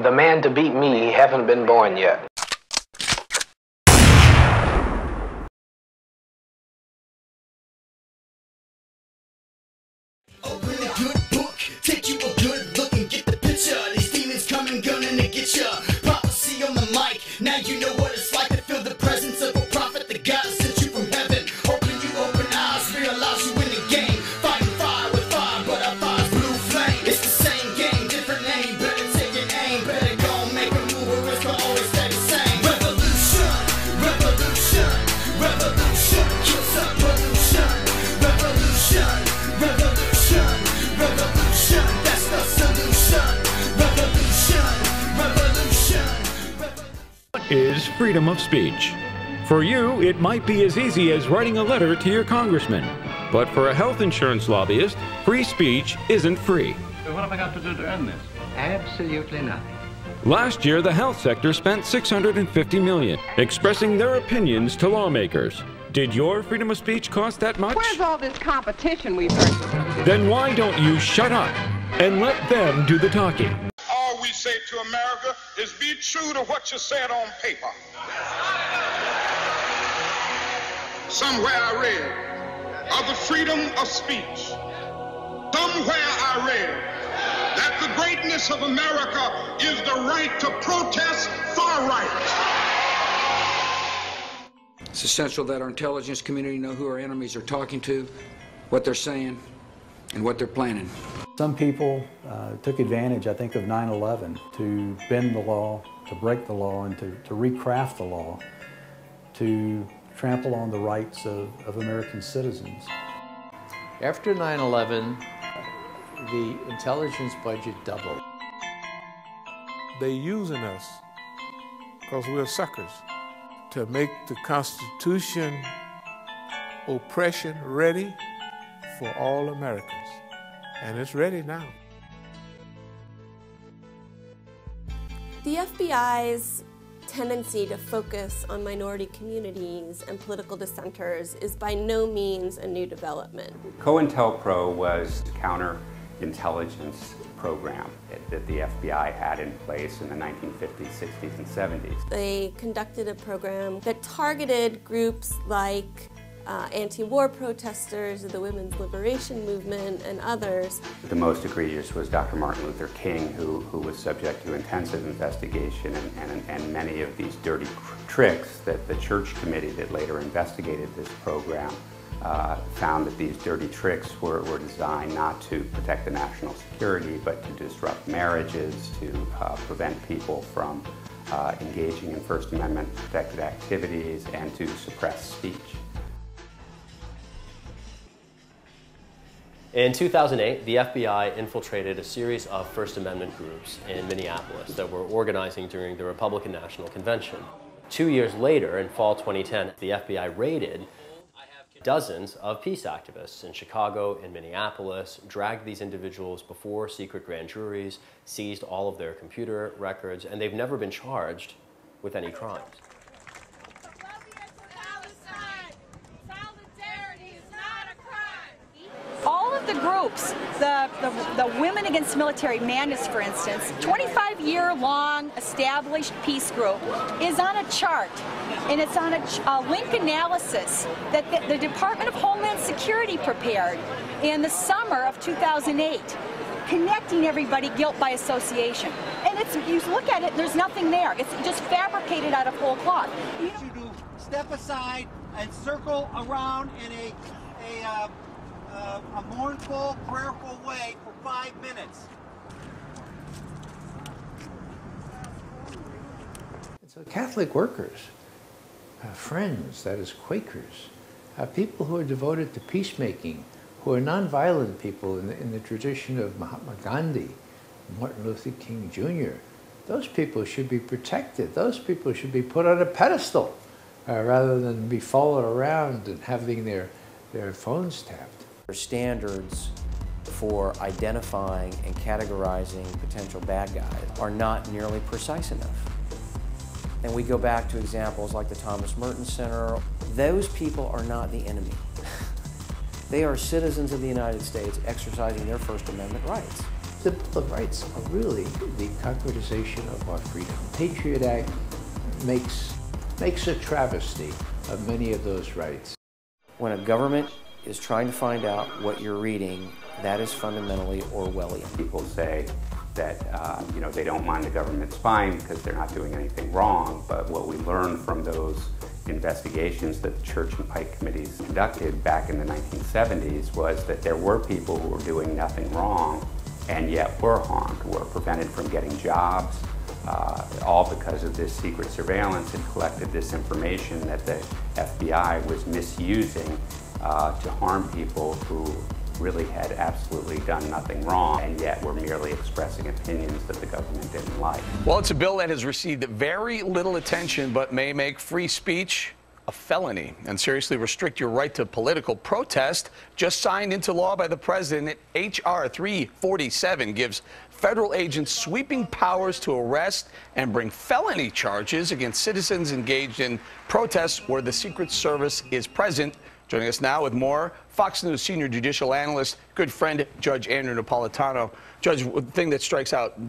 the man to beat me haven't been born yet. Open a good book, take you a good look and get the picture. These demons coming gunning to get you. Prophecy on the mic, now you know what it's like to feel the presence of a prophet that God sent you from heaven. Open eyes, realize you in the game. Fighting fire with fire, but our fire's blue flame. It's the same game, different name. Better take an aim, better go make a move or it's gonna always stay the same. Revolution, revolution, revolution, kills up pollution. Revolution, revolution, revolution, that's the solution. Revolution, revolution, revolution. What is freedom of speech? For you, it might be as easy as writing a letter to your congressman. But for a health insurance lobbyist, free speech isn't free. So what have I got to do to earn this? Absolutely nothing. Last year, the health sector spent $650 million expressing their opinions to lawmakers. Did your freedom of speech cost that much? Where's all this competition we've heard? Then why don't you shut up and let them do the talking? All we say to America is be true to what you said on paper. Somewhere I read of the freedom of speech. Somewhere I read that the greatness of America is the right to protest far right. It's essential that our intelligence community know who our enemies are talking to, what they're saying, and what they're planning. Some people took advantage, I think, of 9/11 to bend the law, to break the law, and to recraft the law, to trample on the rights of American citizens. After 9/11, the intelligence budget doubled. They're using us because we're suckers to make the Constitution oppression ready for all Americans. And it's ready now. The FBI's tendency to focus on minority communities and political dissenters is by no means a new development. COINTELPRO was a counterintelligence program that the FBI had in place in the 1950s, 60s, and 70s. They conducted a program that targeted groups like anti-war protesters, the Women's Liberation Movement, and others. The most egregious was Dr. Martin Luther King, who was subject to intensive investigation, and many of these dirty tricks that the church committee that later investigated this program found that these dirty tricks were designed not to protect the national security, but to disrupt marriages, to prevent people from engaging in First Amendment protected activities, and to suppress speech. In 2008, the FBI infiltrated a series of First Amendment groups in Minneapolis that were organizing during the Republican National Convention. 2 years later, in fall 2010, the FBI raided dozens of peace activists in Chicago and Minneapolis, dragged these individuals before secret grand juries, seized all of their computer records, and they've never been charged with any crimes. All of the groups, the Women Against Military Madness, for instance, 25-year-long established peace group, is on a chart, and it's on a link analysis that the Department of Homeland Security prepared in the summer of 2008, connecting everybody guilt by association. And you look at it, there's nothing there. It's just fabricated out of whole cloth. You to step aside and circle around in a mournful, prayerful way for 5 minutes. So Catholic workers, Friends, that is Quakers, people who are devoted to peacemaking, who are nonviolent people in the tradition of Mahatma Gandhi, Martin Luther King Jr. Those people should be protected. Those people should be put on a pedestal rather than be followed around and having their phones tapped. Standards for identifying and categorizing potential bad guys are not nearly precise enough. And we go back to examples like the Thomas Merton Center. Those people are not the enemy. They are citizens of the United States exercising their First Amendment rights. The Bill of Rights are really the concretization of our freedom. Patriot Act makes a travesty of many of those rights. When a government is trying to find out what you're reading, that is fundamentally Orwellian. People say that they don't mind the government spying because they're not doing anything wrong, but what we learned from those investigations that the Church and Pike committees conducted back in the 1970s was that there were people who were doing nothing wrong and yet were harmed, were prevented from getting jobs, all because of this secret surveillance and collected this information that the FBI was misusing to harm people who really had absolutely done nothing wrong and yet were merely expressing opinions that the government didn't like. Well, it's a bill that has received very little attention but may make free speech a felony and seriously restrict your right to political protest. Just signed into law by the president, H.R. 347 gives federal agents sweeping powers to arrest and bring felony charges against citizens engaged in protests where the Secret Service is present. Joining us now with more, Fox News senior judicial analyst, good friend, Judge Andrew Napolitano. Judge, the thing that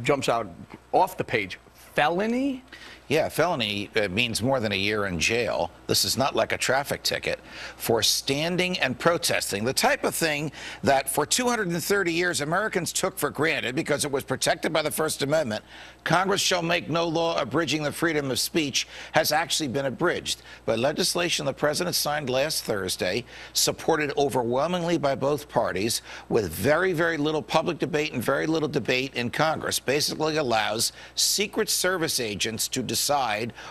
jumps out off the page, felony? Yeah, felony means more than a year in jail. This is not like a traffic ticket. For standing and protesting, the type of thing that for 230 years Americans took for granted because it was protected by the First Amendment, Congress shall make no law abridging the freedom of speech, has actually been abridged by legislation the president signed last Thursday, supported overwhelmingly by both parties, with very, very little public debate and very little debate in Congress. Basically allows Secret Service agents to decide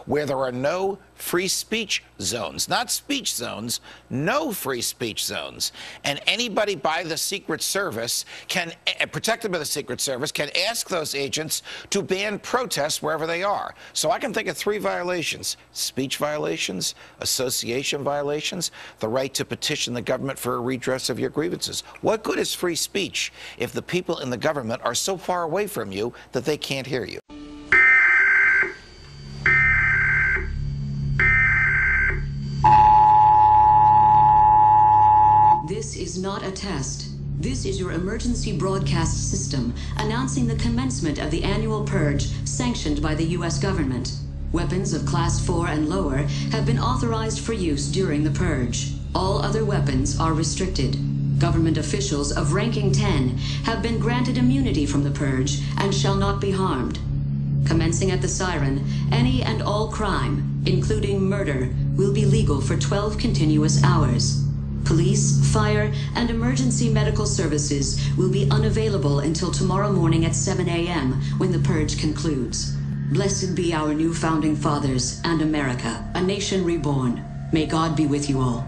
where there are no free speech zones, not speech zones, no free speech zones. And anybody by the Secret Service can, protected by the Secret Service, can ask those agents to ban protests wherever they are. So I can think of 3 violations: speech violations, association violations, the right to petition the government for a redress of your grievances. What good is free speech if the people in the government are so far away from you that they can't hear you? This is not a test. This is your emergency broadcast system announcing the commencement of the annual purge sanctioned by the U.S. government. Weapons of Class 4 and lower have been authorized for use during the purge. All other weapons are restricted. Government officials of ranking 10 have been granted immunity from the purge and shall not be harmed. Commencing at the siren, any and all crime, including murder, will be legal for 12 continuous hours. Police, fire, and emergency medical services will be unavailable until tomorrow morning at 7 a.m. when the purge concludes. Blessed be our new founding fathers and America, a nation reborn. May God be with you all.